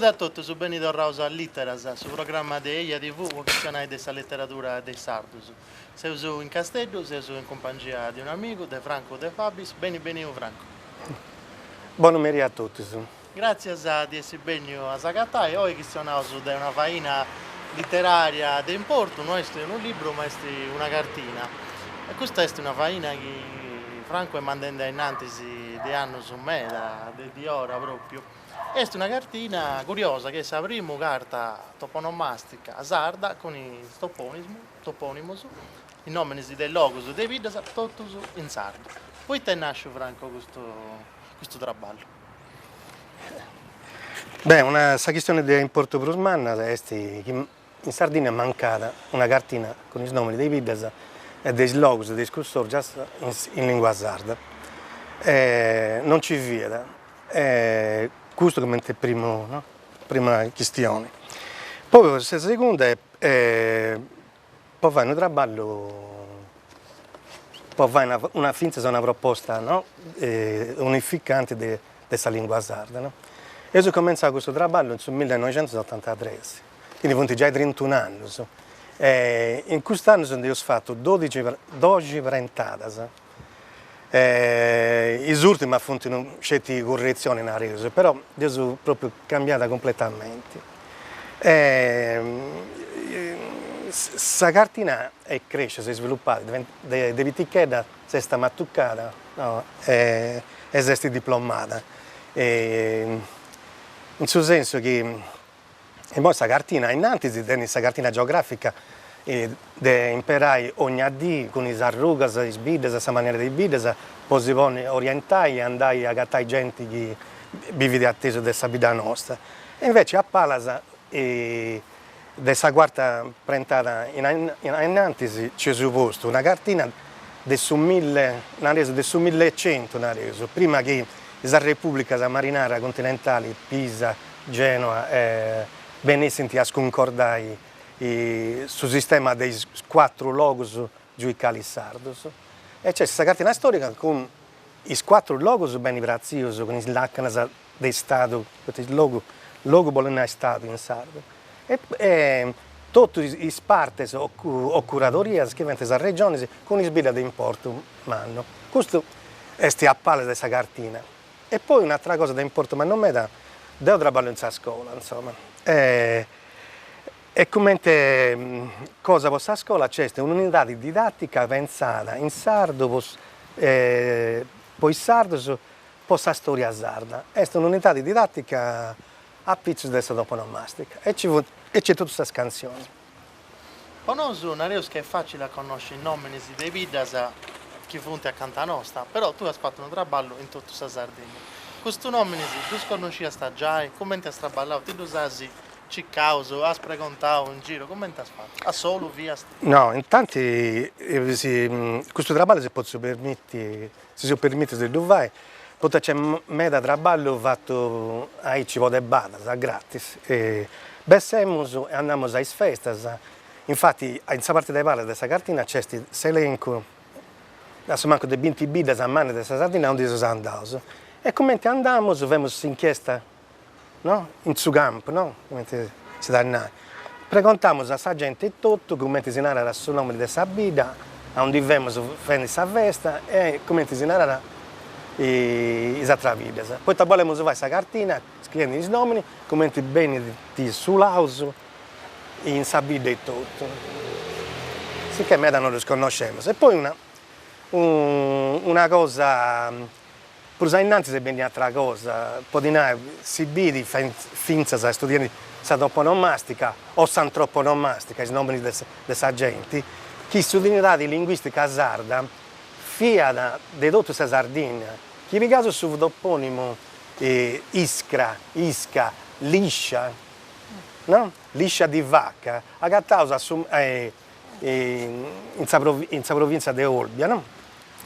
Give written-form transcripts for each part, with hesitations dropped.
Saluti a tutti, su Benito Rausa Litteras, su programma di Eia TV, occasionale della letteratura dei Sardus. Se su in Castello, se su in compagnia di un amico, De Franco De Fabis, bene Franco. Buon pomeriggio a tutti. Grazie a di essere bene a Zagatai, oggi che siamo su una faina letteraria di importo, non è un libro ma è una cartina. E questa è una faina che Franco è mandando innanzi di anno su me, di ora proprio. È una cartina curiosa che è la prima carta toponomastica a sarda con il toponimos, i nomi dei logos dei vidas, tutto in sardo. Poi te nasce Franco questo traballo. Beh, questa questione di importo prosmanna è che in Sardegna è mancata una cartina con i nomi dei vidas e dei logos dei scultori già in lingua sarda. Non ci viene. Questo come prima questione. Poi la seconda è poi fare un traballo, poi fare una finta, una proposta, no? Unificante di questa lingua sarda. No? Io ho cominciato questo traballo nel 1983, quindi ho già 31 anni. In quest'anno ho fatto 12 prentadas. I ultimi hanno certe correzioni in reso, però io sono proprio cambiata completamente. Questa cartina cresce, si è sviluppata, da etichetta si è mattuccata, no? E si è diplomata. In questo senso che questa cartina innanzi questa cartina geografica di imparare ogni dì con le arrugas, le bides, questa maniera di bides, poi si pone orientare e andare a gattare gente che vive atteso di questa vita nostra. E invece a Palasa, questa quarta prentata innanzi, ci è supposto una cartina del 1100, prima che la Repubblica Marinara Continentale, Pisa, Genova, venissero a sconcordare sul sistema dei 4 logos giudicali sardos. E c'è questa cartina storica con i 4 logos ben preziosi, con i laccanas del Stato, il logo bologna Stato in sardo. E tutti i partes o curatorias che vengono dalle regioni con i sbida di importo manno. Questo è a palla di questa cartina. E poi un'altra cosa di importo, ma non mi dà, devo traballo in scuola, insomma. E come cosa questa scuola c'è un'unità didattica pensata in sardo, poi sardo, poi la storia sarda. È un'unità didattica a pizzo di questa toponomastica e c'è tutte queste canzoni. Per noi non è che è facile conoscere i nomi dei vidas che funti accanto a nostra, però tu hai fatto un traballo in tutta la Sardegna. Questo nome tu conosci già, come ti hai traballato? Ti lo sai? Ci causo, has preguntato in giro, come ti hai fatto? A solo, via? No, intanto questo traballo si può permettere, se lo fai, poi c'è meta traballo fatto a ci vuole bada, gratis. Bessemos e andiamo alle feste. Infatti, in questa parte della palla della cartina c'è questo elenco, adesso manco di 20 bidas a mano della Sardegna, non sono andato. E come andiamo, abbiamo inchiesta, no? In su campo, no? Come si dà. Preguntiamo a questa gente tutto, come si narra il suo nome di questa vita, a dove veniamo fare questa festa e come si narra le altre vite. Poi vogliamo fare questa cartina, scrivendo i nomi, come bene di sull'auso, in sabida e tutto. Sicché me non lo sconosciamo. E poi una cosa. Pur innanzi se ben altra cosa, si vede finza a studiare la toponomastica o santroponomastica, i nomi di questa gente, che l'unità di linguistica sarda fia di tutta questa Sardegna, che in caso su toponimo ischra, isca, liscia, no? Liscia di vacca, a causa in provincia di Olbia, no?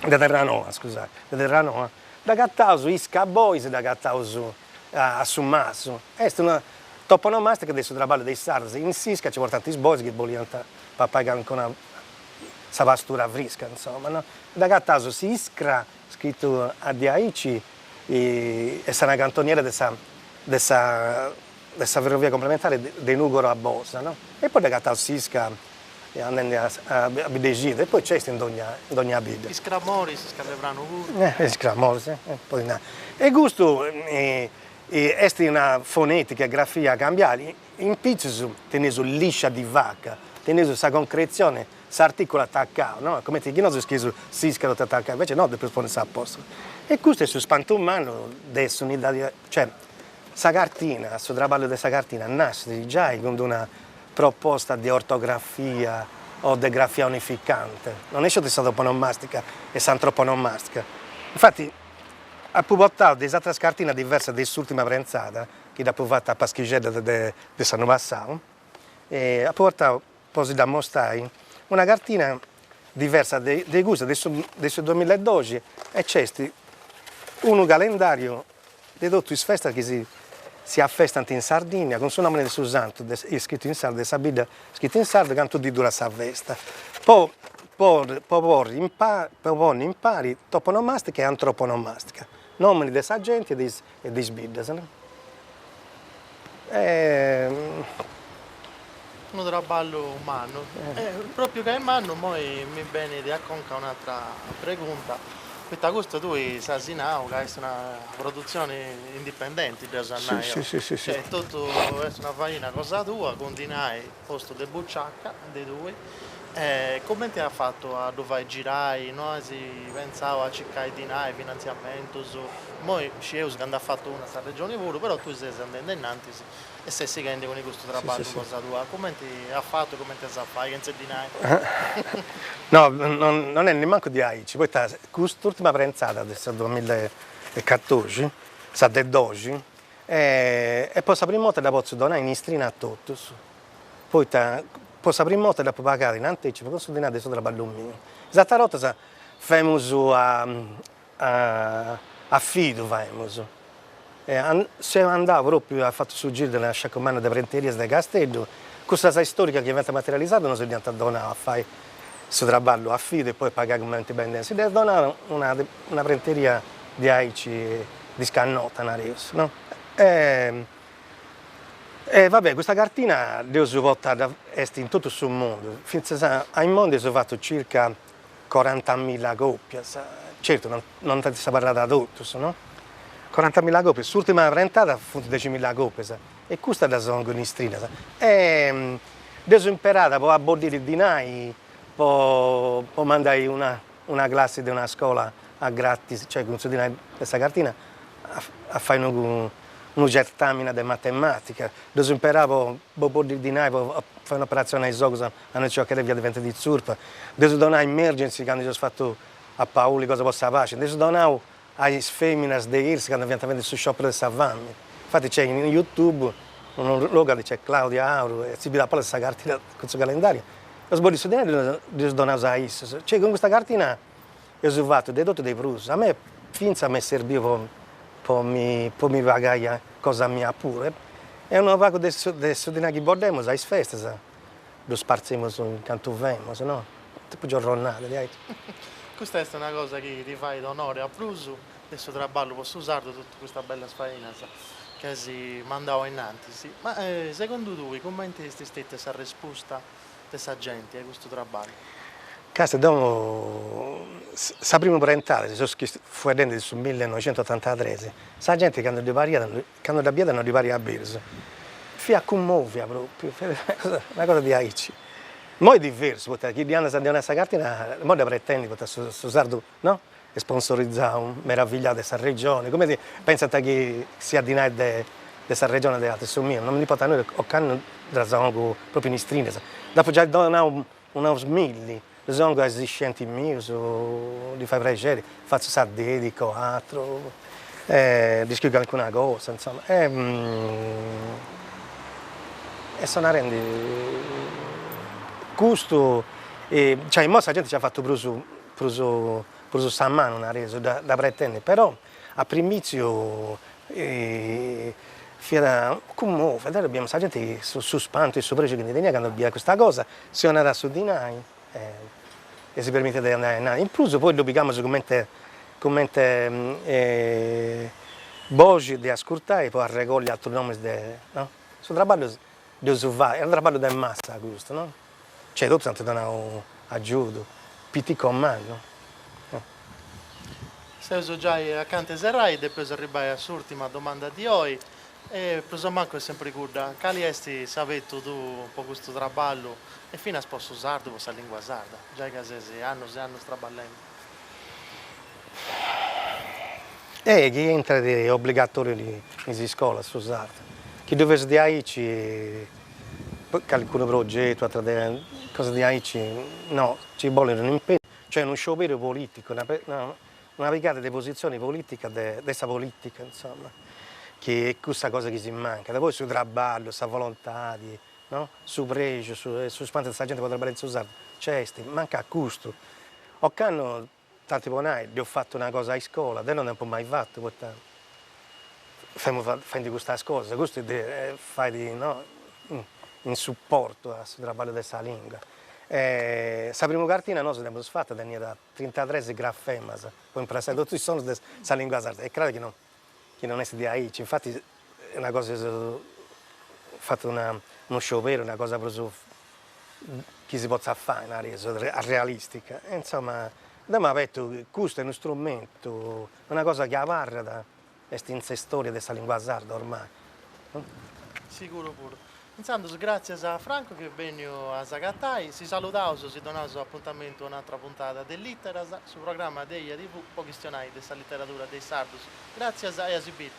Di Terranova, scusate, di Terranova. Da Gattauso, Isca a Boise, da Gattauso a Summasso. È una toponomastica del traballo dei sardi. In Sisca ci portano tanti boisi che vogliono pagare con una pastura fresca, insomma. No? Da Gattauso si ischra, scritto a Diaici, e è una cantoniera di questa della ferrovia complementare di Nugoro a Bosa, no? E poi da Catalsisca andando a Bidegida, e poi c'è in ogni abita. I scramori si scalevrano pure. I scramori, sì. E gusto, è una fonetica, grafia cambiare, in pizzo teneso liscia di vacca, teneso questa concrezione, s'articola attaccato, no? Come ti chiedo se si scalo attaccato, invece no, devo pone a posto. E questo è su spanto umano, adesso, cioè, questa cartina, questo traballo di questa cartina nasce già con una proposta di ortografia o di grafia unificante. Non è solo stata onomastica, è antroponomastica. Infatti, ha portato delle altre cartine diverse dall'ultima prenzata, che ha provato a Paschigella di San Passato, e ha portato poi da mostrare una cartina diversa dei gusti del 2012 e c'è un calendario di tutte le feste che si affestano in Sardegna con il suo nome del suo santo, scritto in sardo, della Bibbia scritto in sardo, che tu di dura sa festa. Poi propone in pari toponomastica e antroponomastica, nomi dei sagenti e dei sbiddes. No? Un traballo umano. Proprio che è umano, poi mi viene di acconca un'altra pregunta. Questo tu sai Sinau, che è una produzione indipendente da Sannaio. Sì. Cioè, tutto è una farina cosa tua, continui posto di bucciacca, dei due. Come ti ha fatto a dove girare? Noi si pensava a cercare di dare finanziamento, poi ci è che hanno fatto una sta regione pure, però tu sei andando innanzi e sei seguendo con questo lavoro cosa tua. Come ti ha fatto, come ti sa fare, che non sei di dare? No, non è nemmeno di Aici, poi quest'ultima prenzata del 2014, sa del 12, e poi la prima volta la posso donare in istrina a tutti. Poi la prima volta la posso pagare in anticipo con soldi adesso della ballumina. Questa volta facciamo a fido, se andavo proprio a fatto sul giro della sciacomana delle prenterie del Castello, questa storica che viene materializzata non si è donata a fare questo lavoro a fido e poi pagare come indipendenza. Si deve donare una prenteria di Aici di Scannota, no? Vabbè, questa cartina l'ho svolta in tutto il mondo. Al mondo ho fatto circa 40.000 coppie. Certo, non si parla da tutto, no? 40.000 coppie. L'ultima prentata ha fatto 10.000 coppie. E questa è la gonistrina. E ho imparato a bollire di nai, poi mandai una classe di una scuola a gratis, cioè con questa cartina, a fare un certame di matematica. Ho imparato a bollire di nai, a fare un'operazione ai giochi, a non giocare via diventa di zurpa. Ho donato emergency quando ho fatto a Paoli cosa possa fare. Ho donato alle femmine di Irs quando abbiamo fatto su sciopero del Savammi. Infatti c'è in YouTube un locale, c'è Claudia Auro, e si vede questa cartina con questo calendario. Ho sbolito su di lei e ho donato a Irs. Cioè con questa cartina ho fatto dei dotti dei prus. A me finza mi serviva per mi pagare cosa mia pure. E non pago adesso di che bordiamo, alle feste, lo sparziamo in canto vemo, no? Tipo giornate. Questa è una cosa che ti fai d'onore a Prusu, adesso traballo posso usare tutta questa bella sfarina che si mandava innanzi. Sì. Ma secondo tu, come ti stata questa risposta di questa gente a questo traballo? Casa dopo, la prima parentale, fu dentro sul 1983, la gente che hanno da bieda hanno di varie a Birso. Fia commovia proprio, una cosa di Aici. Ma è diverso, perché chi hanno andato a questa cartina, ora pretende di usare, no? E sponsorizzare un meravigliato di questa regione. Come ti pensate che sia di noi di questa regione della Tessomia? Non mi porta noi, o canno della zona proprio in istrina. Dopo già donato unos milli. Sono esistenti miei, li fai piacere, faccio sa dedico, altro, scrivo anche una cosa, insomma. E sono rendi gusto, cioè in mossa la gente ci ha fatto preso a mano una resa da pretendere, però a primizio fiera commuove, adesso abbiamo la gente su spanto e su preso che ne hanno via questa cosa, se non era su di noi. E si permette di andare in plus, poi lo picchiamo come voci di ascoltare e poi a raccogliere altri nomi, no? Questo trabalho Dio si fa, è un trabalho da massa questo, no? Cioè, tutti ti danno aiuto, pitti comando. Se già accanto a Zerai, e poi arrivare all'ultima domanda di oggi. E per manco è sempre guarda, quali esti sapeto tu un po' questo traballo e fino a posso usarlo questa lingua sarda, già che se anni e anni traballando. Che entra è obbligatorio in scuola su sardo. Chi dovesse di aici, qualcuno progetto, altre cose di aici, no, ci vuole un impegno, cioè uno sciopero politico, una picata di posizioni politiche, di questa politica, insomma, che è questa cosa che si manca. Poi sul traballo, sulla volontà, no? Su pregio, su quanto questa gente potrebbe usare, c'è, manca a gusto. O che hanno tanti buoni, gli ho fatto una cosa a scuola, te non ne ho mai fatto, fai di questa cosa, questo fai no, in supporto al trabalho dessa lingua. La prima cartina noi abbiamo fatta da 33 grafemas, poi impressato tutti i suoni della lingua sarda, e credo che non è di aici, infatti è una cosa, ho fatto uno sciopero, una cosa proprio che si può fare, una realistica, e insomma, abbiamo detto che questo è uno strumento, una cosa che parla da questa storia della lingua sarda ormai. Sicuro pure. Intanto, grazie a Franco che è venuto a Zagatai, si salutiamo, si donano appuntamento a un'altra puntata dell'Itteras sul programma degli TV, poi questionai della letteratura dei Sardus. Grazie a Esibit.